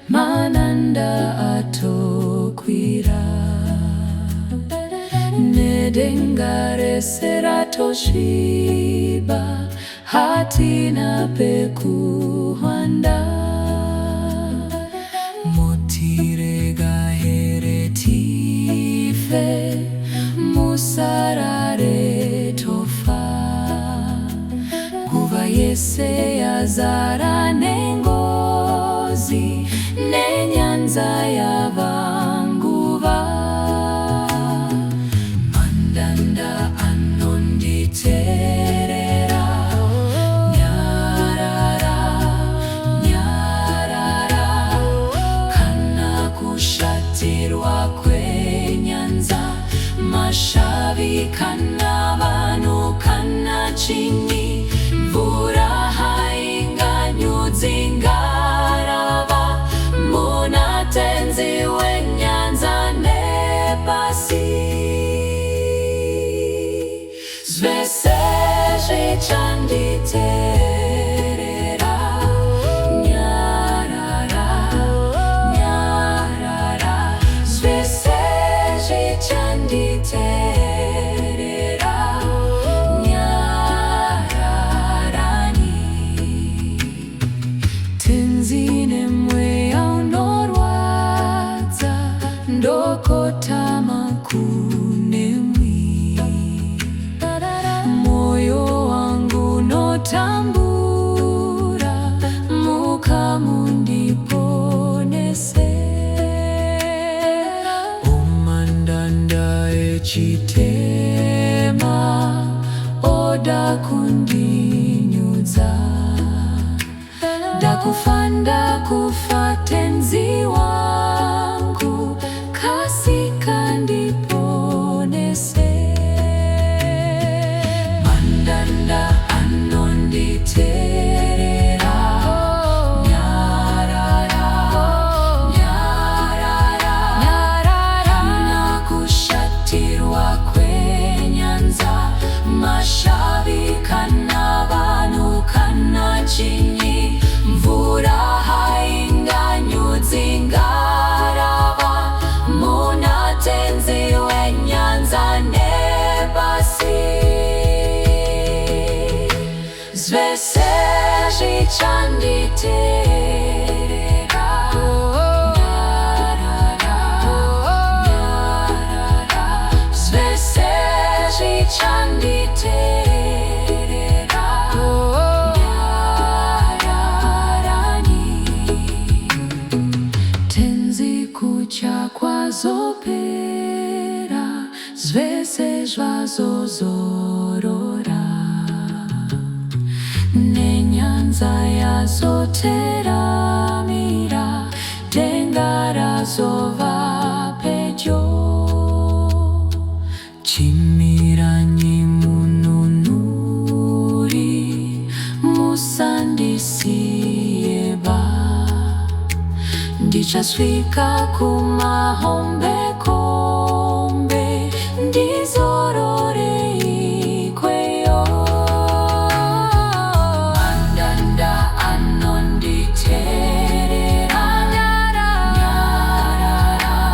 mananda atokwira nedenga rese ratosviba hatina pekuhwanda mutirega here tife musarare tofa nguva yese yazara nengozi nenyanza yavanguva mandanda anonditerera nyarara nyarara kana kushatirwa kwenyanza mashavi kana vanhu kana chini mvura hainganyudzi ngarava muna tenzi wenyanza nepasi zvese zvichanditerera nyarara nyarara zvese zvichanditerera nyararani tenzi nemweya unorwadza ndokotama kunemwi moyo wangu notambura mukamundiponese omandanda echitema oda kundinyudza ndakufa ndakufa tenzi wangu kasika ndiponese mandanda anonditerera nyarara nyarara nyarara nakushatirwa kwenyanza mashavi kana vanhu kana chini mvura hainganyudzi ngarava muna tenzi wenyanza nepasi zvese zvichanditerera nyarara nyarara zvese zvichanditerera nyararani tenzi kucha kwazopera zvese zvazozorora nenyanza yazoteramira denga razova pedyo chimiranyi mununuri musandisiyeba ndichasvika kumahombekombe ndizorore ikweyo mandanda anonditerera nyarara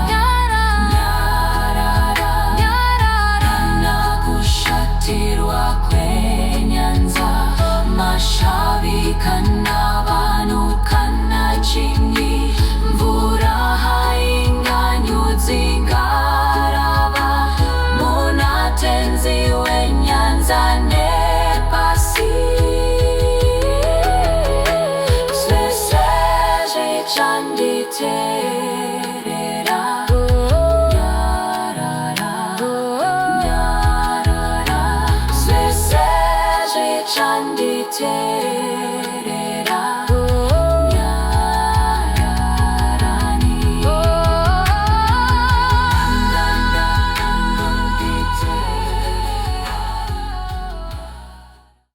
nyarara nyarara nakushatirwa kwenyanza mashavi kana vanhu kana chini mvura hainganyudzi ngarava muna tenzi wenyanza nepasi zvese zvichanditerera nyarara nyarara zvese zvichanditerera